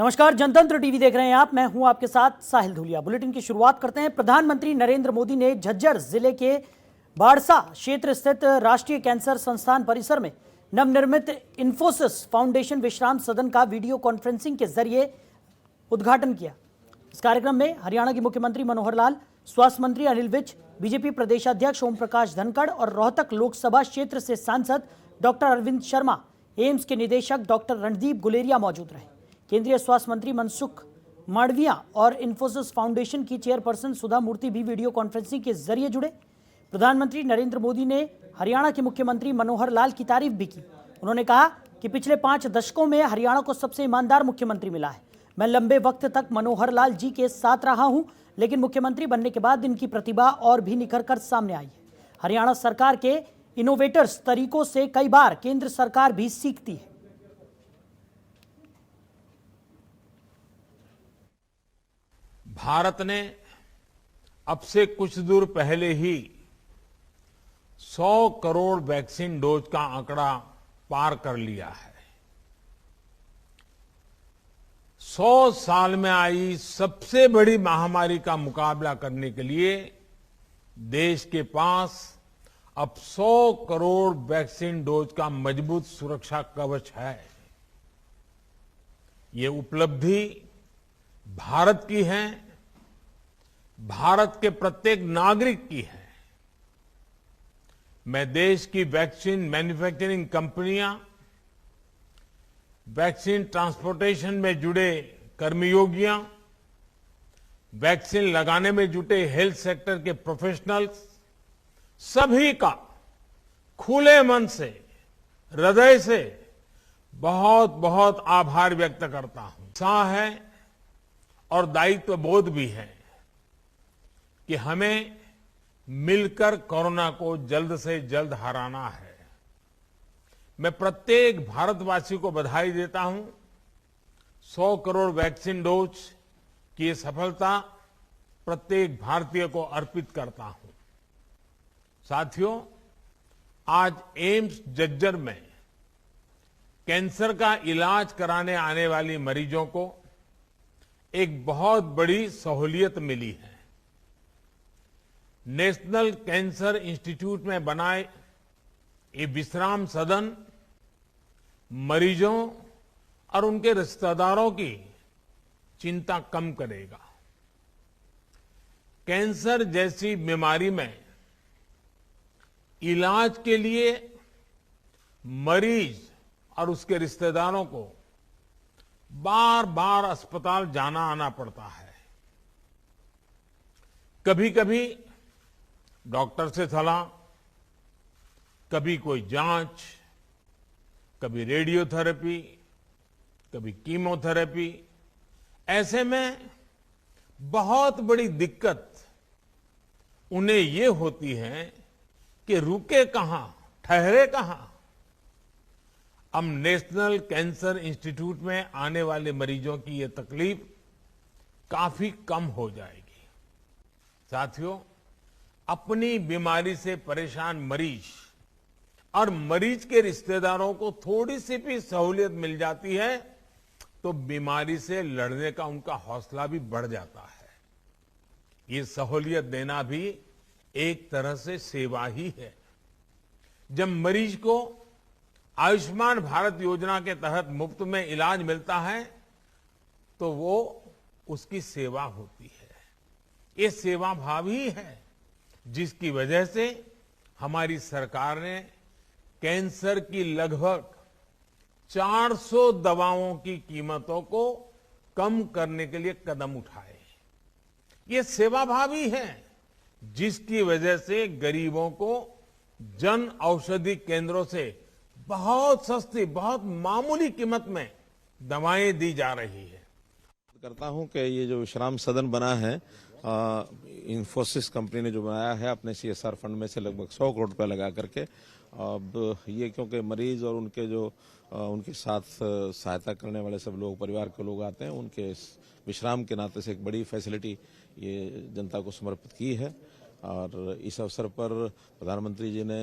नमस्कार, जनतंत्र टीवी देख रहे हैं आप। मैं हूं आपके साथ साहिल धूलिया। बुलेटिन की शुरुआत करते हैं। प्रधानमंत्री नरेंद्र मोदी ने झज्जर जिले के बाड़सा क्षेत्र स्थित राष्ट्रीय कैंसर संस्थान परिसर में नवनिर्मित इंफोसिस फाउंडेशन विश्राम सदन का वीडियो कॉन्फ्रेंसिंग के जरिए उद्घाटन किया। इस कार्यक्रम में हरियाणा के मुख्यमंत्री मनोहर लाल, स्वास्थ्य मंत्री अनिल विज, बीजेपी प्रदेशाध्यक्ष ओम प्रकाश धनखड़ और रोहतक लोकसभा क्षेत्र से सांसद डॉक्टर अरविंद शर्मा, एम्स के निदेशक डॉक्टर रणदीप गुलेरिया मौजूद रहे। केंद्रीय स्वास्थ्य मंत्री मनसुख मांडविया और इंफोसिस फाउंडेशन की चेयरपर्सन सुधा मूर्ति भी वीडियो कॉन्फ्रेंसिंग के जरिए जुड़े। प्रधानमंत्री नरेंद्र मोदी ने हरियाणा के मुख्यमंत्री मनोहर लाल की तारीफ भी की। उन्होंने कहा कि पिछले 5 दशकों में हरियाणा को सबसे ईमानदार मुख्यमंत्री मिला है। मैं लंबे वक्त तक मनोहर लाल जी के साथ रहा हूं, लेकिन मुख्यमंत्री बनने के बाद इनकी प्रतिभा और भी निखर कर सामने आई है। हरियाणा सरकार के इनोवेटर्स तरीकों से कई बार केंद्र सरकार भी सीखती है। भारत ने अब से कुछ दूर पहले ही 100 करोड़ वैक्सीन डोज का आंकड़ा पार कर लिया है। 100 साल में आई सबसे बड़ी महामारी का मुकाबला करने के लिए देश के पास अब 100 करोड़ वैक्सीन डोज का मजबूत सुरक्षा कवच है। ये उपलब्धि भारत की है, भारत के प्रत्येक नागरिक की है। मैं देश की वैक्सीन मैन्युफैक्चरिंग कंपनियां, वैक्सीन ट्रांसपोर्टेशन में जुड़े कर्मयोगियां, वैक्सीन लगाने में जुटे हेल्थ सेक्टर के प्रोफेशनल्स, सभी का खुले मन से, हृदय से बहुत बहुत आभार व्यक्त करता हूं। उत्साह है और दायित्व बोध भी है कि हमें मिलकर कोरोना को जल्द से जल्द हराना है। मैं प्रत्येक भारतवासी को बधाई देता हूं। 100 करोड़ वैक्सीन डोज की ये सफलता प्रत्येक भारतीय को अर्पित करता हूं। साथियों, आज एम्स झज्जर में कैंसर का इलाज कराने आने वाली मरीजों को एक बहुत बड़ी सहूलियत मिली है। नेशनल कैंसर इंस्टीट्यूट में बनाए ये विश्राम सदन मरीजों और उनके रिश्तेदारों की चिंता कम करेगा। कैंसर जैसी बीमारी में इलाज के लिए मरीज और उसके रिश्तेदारों को बार बार अस्पताल जाना आना पड़ता है। कभी कभी डॉक्टर से सलाह, कभी कोई जांच, कभी रेडियोथेरेपी, कभी कीमोथेरेपी। ऐसे में बहुत बड़ी दिक्कत उन्हें ये होती है कि रुके कहां, ठहरे कहां। अब नेशनल कैंसर इंस्टीट्यूट में आने वाले मरीजों की ये तकलीफ काफी कम हो जाएगी। साथियों, अपनी बीमारी से परेशान मरीज और मरीज के रिश्तेदारों को थोड़ी सी भी सहूलियत मिल जाती है तो बीमारी से लड़ने का उनका हौसला भी बढ़ जाता है। ये सहूलियत देना भी एक तरह से सेवा ही है। जब मरीज को आयुष्मान भारत योजना के तहत मुफ्त में इलाज मिलता है तो वो उसकी सेवा होती है। ये सेवा भाव ही है जिसकी वजह से हमारी सरकार ने कैंसर की लगभग 400 दवाओं की कीमतों को कम करने के लिए कदम उठाए। ये सेवा भाव ही है जिसकी वजह से गरीबों को जन औषधि केंद्रों से बहुत सस्ती, बहुत मामूली कीमत में दवाएं दी जा रही है। करता हूं कि ये जो विश्राम सदन बना है इंफोसिस कंपनी ने जो बनाया है अपने CSR फंड में से लगभग 100 करोड़ रुपए लगा करके। अब ये क्योंकि मरीज और उनके जो उनके साथ सहायता करने वाले सब लोग, परिवार के लोग आते हैं, उनके विश्राम के नाते से एक बड़ी फैसिलिटी ये जनता को समर्पित की है। और इस अवसर पर प्रधानमंत्री जी ने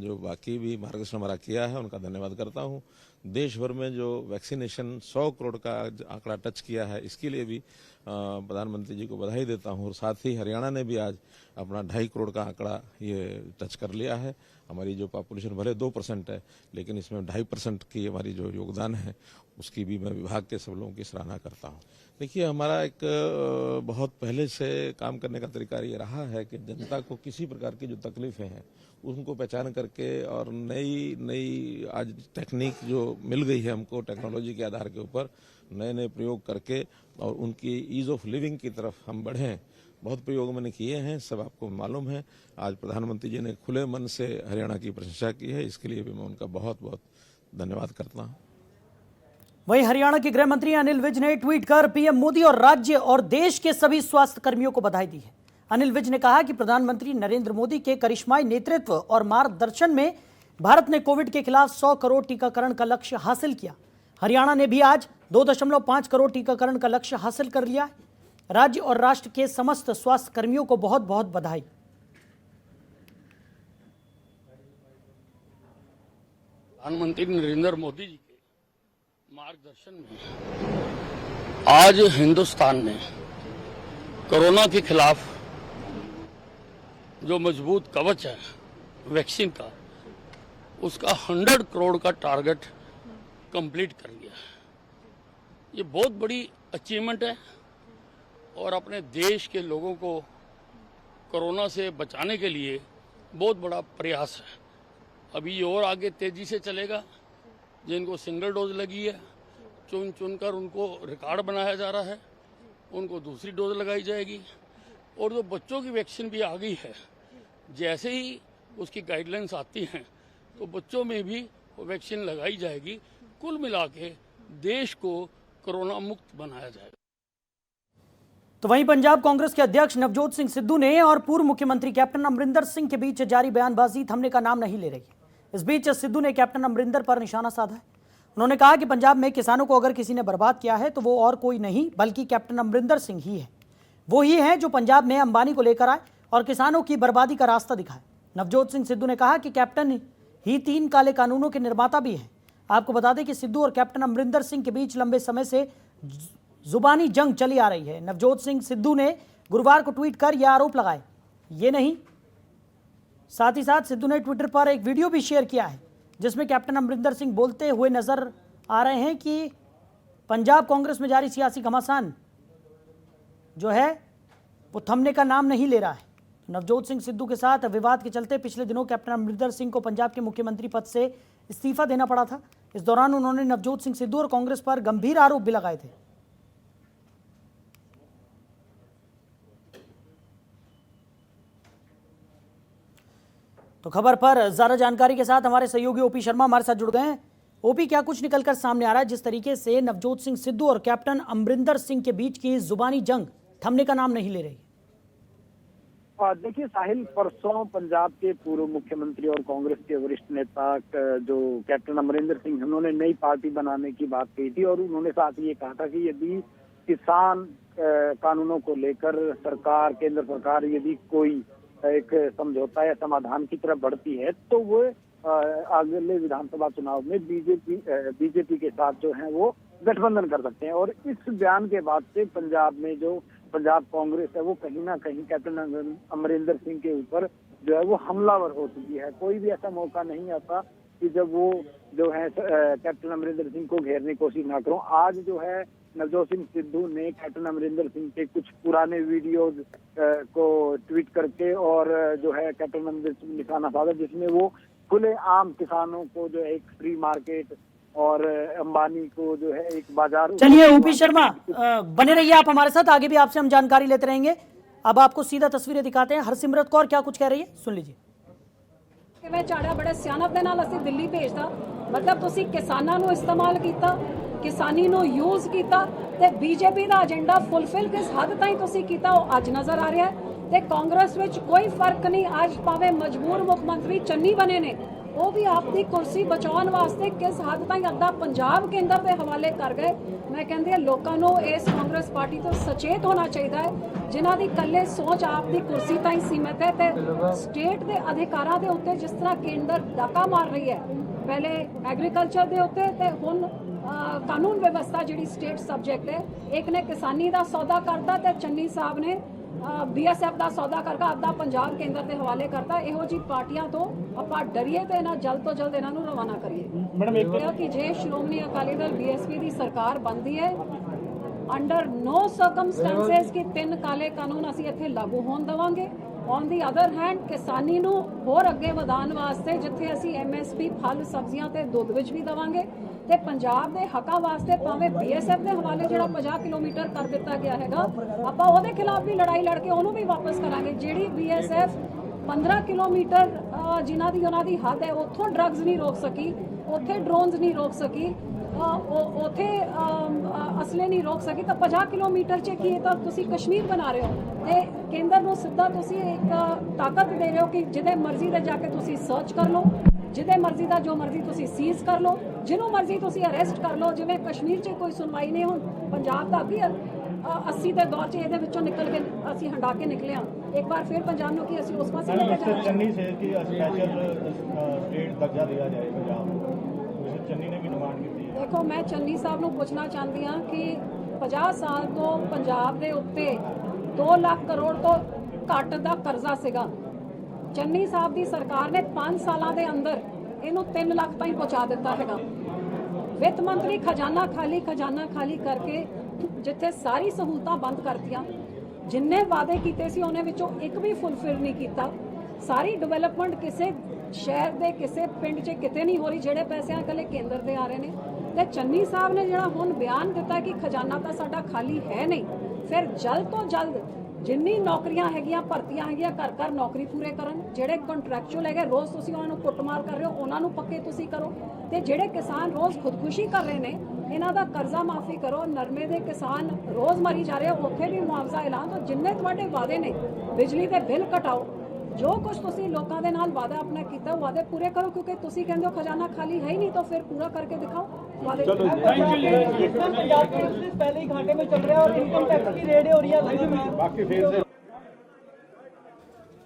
जो बाकी भी मार्गदर्शन हमारा किया है उनका धन्यवाद करता हूं। देश भर में जो वैक्सीनेशन 100 करोड़ का आंकड़ा टच किया है, इसके लिए भी प्रधानमंत्री जी को बधाई देता हूं। और साथ ही हरियाणा ने भी आज अपना 2.5 करोड़ का आंकड़ा ये टच कर लिया है। हमारी जो पॉपुलेशन भले 2% है, लेकिन इसमें 2.5% की हमारी जो योगदान है, उसकी भी मैं विभाग के सब लोगों की सराहना करता हूं। देखिए, हमारा एक बहुत पहले से काम करने का तरीका ये रहा है कि जनता को किसी प्रकार की जो तकलीफें हैं उनको पहचान करके और नई आज टेक्निक जो मिल गई है हमको, टेक्नोलॉजी के आधार के ऊपर नए प्रयोग करके और उनकी ईज ऑफ लिविंग की तरफ हम बढ़ें। बहुत प्रयोग मैंने किए हैं, सब आपको मालूम है। आज प्रधानमंत्री जी ने खुले मन से हरियाणा की प्रशंसा की है, इसके लिए भी मैं उनका बहुत बहुत धन्यवाद करता हूँ। वहीं हरियाणा के गृह मंत्री अनिल विज ने ट्वीट कर पीएम मोदी और राज्य और देश के सभी स्वास्थ्य कर्मियों को बधाई दी है। अनिल विज ने कहा कि प्रधानमंत्री नरेंद्र मोदी के करिश्माई नेतृत्व और मार्गदर्शन में भारत ने कोविड के खिलाफ 100 करोड़ टीकाकरण का लक्ष्य हासिल किया। हरियाणा ने भी आज 2.5 करोड़ टीकाकरण का लक्ष्य हासिल कर लिया है। राज्य और राष्ट्र के समस्त स्वास्थ्य कर्मियों को बहुत बहुत बधाई। प्रधानमंत्री नरेंद्र मोदी जी के मार्गदर्शन में आज हिंदुस्तान ने कोरोना के खिलाफ जो मजबूत कवच है वैक्सीन का, उसका 100 करोड़ का टारगेट कंप्लीट कर लिया है। ये बहुत बड़ी अचीवमेंट है और अपने देश के लोगों को कोरोना से बचाने के लिए बहुत बड़ा प्रयास है। अभी ये और आगे तेजी से चलेगा। जिनको सिंगल डोज लगी है, चुन कर उनको रिकॉर्ड बनाया जा रहा है, उनको दूसरी डोज लगाई जाएगी। और जो बच्चों की वैक्सीन भी आ गई है, जैसे ही उसकी गाइडलाइंस आती हैं तो बच्चों में भी वो वैक्सीन लगाई जाएगी। कुल मिला के देश को कोरोना मुक्त बनाया जाएगा। तो वहीं पंजाब कांग्रेस के अध्यक्ष नवजोत सिंह सिद्धू ने और पूर्व मुख्यमंत्री कैप्टन अमरिंदर सिंह के बीच जारी बयानबाजी थमने का नाम नहीं ले रही है। इस बीच सिद्धू ने कैप्टन अमरिंदर पर निशाना साधा है। उन्होंने कहा कि पंजाब में किसानों को अगर किसी ने बर्बाद किया है तो वो और कोई नहीं बल्कि कैप्टन अमरिंदर सिंह ही है। वो ही है जो पंजाब में अंबानी को लेकर आए और किसानों की बर्बादी का रास्ता दिखाए। नवजोत सिंह सिद्धू ने कहा कि कैप्टन ही 3 काले कानूनों के निर्माता भी हैं। आपको बता दें कि सिद्धू और कैप्टन अमरिंदर सिंह के बीच लंबे समय से जुबानी जंग चली आ रही है। नवजोत सिंह सिद्धू ने गुरुवार को ट्वीट कर यह आरोप लगाए। ये नहीं, साथ ही साथ सिद्धू ने ट्विटर पर एक वीडियो भी शेयर किया है जिसमें कैप्टन अमरिंदर सिंह बोलते हुए नजर आ रहे हैं कि पंजाब कांग्रेस में जारी सियासी घमासान जो है वो थमने का नाम नहीं ले रहा है। नवजोत सिंह सिद्धू के साथ विवाद के चलते पिछले दिनों कैप्टन अमरिंदर सिंह को पंजाब के मुख्यमंत्री पद से इस्तीफा देना पड़ा था। इस दौरान उन्होंने नवजोत सिंह सिद्धू और कांग्रेस पर गंभीर आरोप भी लगाए थे। तो खबर पर ज्यादा जानकारी के साथ हमारे सहयोगी ओपी शर्मा हमारे साथ जुड़ गए हैं। ओपी, क्या कुछ निकलकर सामने आ रहा है जिस तरीके से नवजोत सिंह सिद्धू और कैप्टन अमरिंदर सिंह के बीच की जुबानी जंग थमने का नाम नहीं ले रही? देखिए साहिल, परसों पंजाब के पूर्व मुख्यमंत्री और कांग्रेस के वरिष्ठ नेता जो कैप्टन अमरिंदर सिंह, उन्होंने नई पार्टी बनाने की बात कही थी और उन्होंने साथ ये कहा था कि यदि किसान कानूनों को लेकर सरकार, केंद्र सरकार यदि कोई एक समझौता या समाधान की तरफ बढ़ती है तो वो अगले विधानसभा चुनाव में बीजेपी के साथ जो है वो गठबंधन कर सकते हैं। और इस बयान के बाद से पंजाब में जो पंजाब कांग्रेस है वो कहीं ना कहीं कैप्टन अमरिंदर सिंह के ऊपर जो है वो हमलावर हो चुकी है। कोई भी ऐसा मौका नहीं आता कि जब वो जो है कैप्टन अमरिंदर सिंह को घेरने की कोशिश ना करो। आज जो है नवजोत सिंह सिद्धू ने कैप्टन अमरिंदर सिंह के कुछ पुराने वीडियोज को ट्वीट करके और जो है कैप्टन अमरिंदर सिंह निशाना साधा, जिसमें वो खुले आम किसानों को जो है एक फ्री मार्केट और अंबानी को जो है एक बाजार। चलिए ओपी शर्मा बने रहिए आप हमारे साथ, आगे भी आपसे हम जानकारी लेते रहेंगे। अब आपको सीधा तस्वीरें दिखाते हैं। हरसिमरत कौर क्या कुछ कह रही है, सुन लीजिए। ਕਿਵੇਂ ਝਾੜਿਆ ਬੜੇ ਸਿਆਣਪ ਦੇ ਨਾਲ ਅਸੀਂ ਦਿੱਲੀ ਭੇਜਦਾ, ਮਤਲਬ ਤੁਸੀਂ ਕਿਸਾਨਾਂ ਨੂੰ ਇਸਤੇਮਾਲ ਕੀਤਾ, ਕਿਸਾਨੀ ਨੂੰ ਯੂਜ਼ ਕੀਤਾ ਤੇ ਬੀਜੇਪੀ ਦਾ ਏਜੰਡਾ ਫੁੱਲਫਿਲ ਕਿਸ ਹੱਦ ਤਾਈਂ ਤੁਸੀਂ ਕੀਤਾ ਉਹ ਅੱਜ ਨਜ਼ਰ ਆ ਰਿਹਾ ਹੈ। ਤੇ ਕਾਂਗਰਸ ਵਿੱਚ ਕੋਈ ਫਰਕ ਨਹੀਂ। ਅੱਜ ਭਾਵੇਂ ਮਜਬੂਰ ਮੁੱਖ ਮੰਤਰੀ ਚੰਨੀ ਬਣੇ ਨੇ, ਉਹ ਵੀ ਆਪਣੀ ਕੁਰਸੀ ਬਚਾਉਣ ਵਾਸਤੇ ਕਿਸ ਹੱਦ ਤਾਈਂ ਅੱਧਾ ਪੰਜਾਬ ਕੇਂਦਰ ਦੇ ਹਵਾਲੇ ਕਰ ਗਏ। ਮੈਂ ਕਹਿੰਦੀ ਹਾਂ ਲੋਕਾਂ ਨੂੰ ਇਸ ਕਾਂਗਰਸ ਪਾਰਟੀ ਤੋਂ ਸਚੇਤ ਹੋਣਾ ਚਾਹੀਦਾ ਹੈ, ਜਿਨ੍ਹਾਂ ਦੀ ਇਕੱਲੇ ਸੋਚ ਆਪਦੀ ਕੁਰਸੀ ਤਾਈਂ ਸੀਮਿਤ ਹੈ ਤੇ ਸਟੇਟ ਦੇ ਅਧਿਕਾਰਾਂ ਦੇ ਉੱਤੇ ਜਿਸ ਤਰ੍ਹਾਂ ਕੇਂਦਰ ਡਾਕਾ ਮਾਰ ਰਹੀ ਹੈ ਪਹਿਲੇ ਐਗਰੀਕਲਚਰ ਦੇ ਉੱਤੇ ਤੇ ਹੁਣ ਕਾਨੂੰਨ ਵਿਵਸਥਾ ਜਿਹੜੀ ਸਟੇਟ ਸਬਜੈਕਟ ਹੈ। ਇੱਕ ਨੇ ਕਿਸਾਨੀ ਦਾ ਸੌਦਾ ਕਰਤਾ ਤੇ ਚੰਨੀ ਸਾਹਿਬ ਨੇ BSF ਦਾ ਸੌਦਾ ਕਰਕੇ ਆਪਦਾ ਪੰਜਾਬ ਕੇਂਦਰ ਦੇ ਹਵਾਲੇ ਕਰਤਾ। ਇਹੋ ਜੀ ਪਾਰਟੀਆਂ ਤੋਂ ਆਪਾਂ ਡਰੀਏ ਤੇ ਇਹਨਾਂ ਜਲਦ ਤੋਂ ਜਲਦ ਇਹਨਾਂ ਨੂੰ ਰਵਾਨਾ ਕਰੀਏ। ਮੈਡਮ ਇੱਕ ਕਿ ਜੇ ਸ਼੍ਰੋਮਣੀ ਅਕਾਲੀ ਦਲ BSP ਦੀ ਸਰਕਾਰ ਬਣਦੀ ਹੈ, ਅੰਡਰ ਨੋ ਸਰਕਮਸਟੈਂਸਸ ਕਿ 3 ਕਾਲੇ ਕਾਨੂੰਨ ਅਸੀਂ ਇੱਥੇ ਲਾਗੂ ਹੋਣ ਦੇਵਾਂਗੇ। ਔਨ ਦੀ ਅਦਰ ਹੈਂਡ ਕਿਸਾਨੀ ਨੂੰ ਹੋਰ ਅੱਗੇ ਵਧਾਉਣ ਵਾਸਤੇ ਜਿੱਥੇ ਅਸੀਂ MSP ਫਲ ਸਬਜ਼ੀਆਂ ਤੇ ਦੁੱਧ ਵਿੱਚ ਵੀ ਦੇਵਾਂਗੇ ਤੇ ਪੰਜਾਬ ਦੇ ਹੱਕਾਂ ਵਾਸਤੇ ਭਾਵੇਂ BSF ਦੇ ਹਵਾਲੇ ਜਿਹੜਾ 50 ਕਿਲੋਮੀਟਰ ਕਰ ਦਿੱਤਾ ਗਿਆ ਹੈਗਾ, ਆਪਾਂ ਉਹਦੇ ਖਿਲਾਫ ਵੀ ਲੜਾਈ ਲੜ ਕੇ ਉਹਨੂੰ ਵੀ ਵਾਪਸ ਕਰਾਂਗੇ। ਜਿਹੜੀ BSF 15 ਕਿਲੋਮੀਟਰ ਜਿਨ੍ਹਾਂ ਦੀ ਉਹਨਾਂ ਦੀ ਹੱਦ ਹੈ ਉੱਥੋਂ ਡਰੱਗਸ ਨਹੀਂ ਰੋਕ ਸਕੀ, ਉੱਥੇ ਡਰੋਨਸ ਨਹੀਂ ਰੋਕ ਸਕੀ, ਉੱਥੇ ਅਸਲੇ ਨਹੀਂ ਰੋਕ ਸਕੀ, ਤਾਂ 50 ਕਿਲੋਮੀਟਰ 'ਚ ਕੀ ਤਾਂ ਤੁਸੀਂ ਕਸ਼ਮੀਰ ਬਣਾ ਰਹੇ ਹੋ ਤੇ ਕੇਂਦਰ ਨੂੰ ਸਿੱਧਾ ਤੁਸੀਂ ਇੱਕ ਤਾਕਤ ਦੇ ਰਹੇ ਹੋ ਕਿ ਜਿਹਦੇ ਮਰਜ਼ੀ ਦੇ ਜਾ ਕੇ ਤੁਸੀਂ ਸਰਚ ਕਰ ਲਓ, ਜਿਹਦੇ ਮਰਜ਼ੀ ਦਾ ਜੋ ਮਰਜ਼ੀ ਤੁਸੀਂ ਸੀਜ਼ ਕਰ ਲਓ, ਜਿਹਨੂੰ ਮਰਜ਼ੀ ਤੁਸੀਂ ਅਰੈਸਟ ਕਰ ਲਓ। ਜਿਵੇਂ ਕਸ਼ਮੀਰ 'ਚ ਕੋਈ ਸੁਣਵਾਈ ਨਹੀਂ, ਹੁਣ ਪੰਜਾਬ ਦਾ ਅੱਗੇ 80 ਦੇ ਦੌਰ 'ਚ ਇਹਦੇ ਵਿੱਚੋਂ ਨਿਕਲ ਕੇ ਅਸੀਂ ਹੰਡਾ ਕੇ ਨਿਕਲੇ ਹਾਂ। ਇੱਕ ਵਾਰ ਫਿਰ ਪੰਜਾਬ ਨੂੰ ਕਿ ਅਸੀਂ ਉਸ ਪਾਸੇ ਲੈ ਕੇ ਜਾਣਾ। ਚੰਨੀ ਸੇ ਕਿ ਸਪੈਸ਼ਲ ਸਟੇਟ ਦਰਜਾ ਦਿਆ ਜਾਏ ਪੰਜਾਬ ਨੂੰ, ਚੰਨੀ ਨੇ ਵੀ ਡਿਮਾਂਡ ਕੀਤੀ ਹੈ। ਦੇਖੋ, ਮੈਂ ਚੰਨੀ ਸਾਹਿਬ ਨੂੰ ਪੁੱਛਣਾ ਚਾਹੁੰਦੀ ਹਾਂ ਕਿ 50 ਸਾਲ ਤੋਂ ਪੰਜਾਬ ਦੇ ਉੱਤੇ 2 ਲੱਖ ਕਰੋੜ ਤੋਂ ਘੱਟ ਦਾ ਕਰਜ਼ਾ ਸੀਗਾ। ਚੰਨੀ ਸਾਹਿਬ ਦੀ ਸਰਕਾਰ ਨੇ 5 ਸਾਲਾਂ ਦੇ ਅੰਦਰ ਇਹਨੂੰ 3 ਲੱਖ ਤਾਈਂ ਪਹੁੰਚਾ ਦਿੱਤਾ ਹੈਗਾ। ਵਿੱਤ ਮੰਤਰੀ ਖਜ਼ਾਨਾ ਖਾਲੀ ਕਰਕੇ ਜਿੱਥੇ ਸਾਰੀ ਸਹੂਲਤਾਂ ਬੰਦ ਕਰਤੀਆਂ, ਜਿੰਨੇ ਵਾਅਦੇ ਕੀਤੇ ਸੀ ਉਹਨੇ ਵਿੱਚੋਂ ਇੱਕ ਵੀ ਫੁੱਲਫਿਲ ਨਹੀਂ ਕੀਤਾ। ਸਾਰੀ ਡਿਵੈਲਪਮੈਂਟ ਕਿਸੇ ਸ਼ਹਿਰ ਦੇ ਕਿਸੇ ਪਿੰਡ 'ਚ ਕਿਤੇ ਨਹੀਂ ਹੋ ਰਹੀ, ਜਿਹੜੇ ਪੈਸਿਆਂ ਇਕੱਲੇ ਕੇਂਦਰ ਦੇ ਆ ਰਹੇ ਨੇ। ਤੇ ਚੰਨੀ ਸਾਹਿਬ ਨੇ ਜਿਹੜਾ ਹੁਣ ਬਿਆਨ ਦਿੱਤਾ ਕਿ ਖਜ਼ਾਨਾ ਤਾਂ ਸਾਡਾ ਖਾਲੀ ਹੈ ਨਹੀਂ, ਫਿਰ ਜਲਦ ਤੋਂ ਜਲਦ ਜਿੰਨੀ ਨੌਕਰੀਆਂ ਹੈਗੀਆਂ, ਭਰਤੀਆਂ ਹੈਗੀਆਂ, ਘਰ ਘਰ ਨੌਕਰੀ ਪੂਰੇ ਕਰਨ। ਜਿਹੜੇ ਕੰਟਰੈਕਚੁਅਲ ਹੈਗੇ ਰੋਜ਼ ਤੁਸੀਂ ਉਹਨਾਂ ਨੂੰ ਕੁੱਟਮਾਰ ਕਰ ਰਹੇ ਹੋ, ਉਹਨਾਂ ਨੂੰ ਪੱਕੇ ਤੁਸੀਂ ਕਰੋ। ਤੇ ਜਿਹੜੇ ਕਿਸਾਨ ਰੋਜ਼ ਖੁਦਕੁਸ਼ੀ ਕਰ ਰਹੇ ਨੇ, ਇਹਨਾਂ ਦਾ ਕਰਜ਼ਾ ਮਾਫੀ ਕਰੋ। ਨਰਮੇ ਦੇ ਕਿਸਾਨ ਰੋਜ਼ ਮਰੀ ਜਾ ਰਹੇ, ਉੱਥੇ ਵੀ ਮੁਆਵਜ਼ਾ ਐਲਾਨ ਤੋਂ ਜਿੰਨੇ ਤੁਹਾਡੇ ਵਾਅਦੇ ਨੇ, ਬਿਜਲੀ ਦੇ ਬਿੱਲ ਘਟਾਓ, ਜੋ ਕੁਝ ਤੁਸੀਂ ਲੋਕਾਂ ਦੇ ਨਾਲ ਵਾਅਦਾ ਆਪਣਾ ਕੀਤਾ ਵਾਅਦੇ ਪੂਰੇ ਕਰੋ, ਕਿਉਂਕਿ ਤੁਸੀਂ ਕਹਿੰਦੇ ਹੋ ਖਜ਼ਾਨਾ ਖਾਲੀ ਹੈ ਹੀ ਨਹੀਂ, ਤਾਂ ਫਿਰ ਪੂਰਾ ਕਰਕੇ ਦਿਖਾਓ वादे। पहले ही घाटे में चल रहा है और इनकम टैक्स की रेड हो रही है।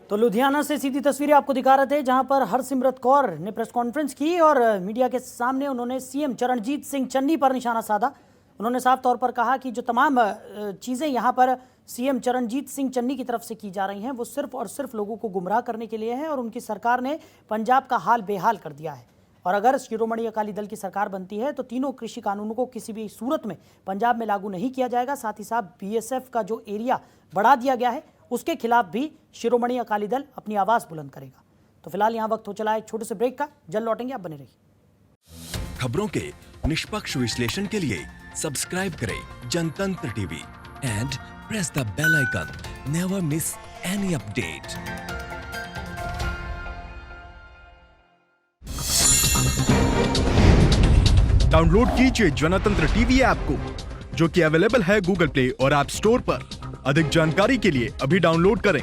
तो लुधियाना से सीधी तस्वीरें आपको दिखा रहे थे, जहां पर हरसिमरत कौर ने प्रेस कॉन्फ्रेंस की और मीडिया के सामने उन्होंने सीएम चरणजीत सिंह चन्नी पर निशाना साधा। उन्होंने साफ तौर पर कहा कि जो तमाम चीज़ें यहां पर सीएम चरणजीत सिंह चन्नी की तरफ से की जा रही हैं, वो सिर्फ और सिर्फ लोगों को गुमराह करने के लिए है और उनकी सरकार ने पंजाब का हाल बेहाल कर दिया है। और अगर शिरोमणि अकाली दल की सरकार बनती है तो तीनों कृषि कानूनों को किसी भी सूरत में पंजाब में लागू नहीं किया जाएगा। साथ ही साथ BSF का जो एरिया बढ़ा दिया गया है, उसके खिलाफ भी शिरोमणि अकाली दल अपनी आवाज़ बुलंद करेगा। तो फिलहाल यहाँ वक्त हो चला है एक छोटे से ब्रेक का, जल्द लौटेंगे, आप बने रहिए। खबरों के निष्पक्ष विश्लेषण के लिए सब्सक्राइब करें Janatantra TV and press the bell icon. Never miss any update. Download कीजिए जनतंत्र टीवी ऐप को, जो कि अवेलेबल है गूगल प्ले और ऐप स्टोर पर। अधिक जानकारी के लिए अभी डाउनलोड करें।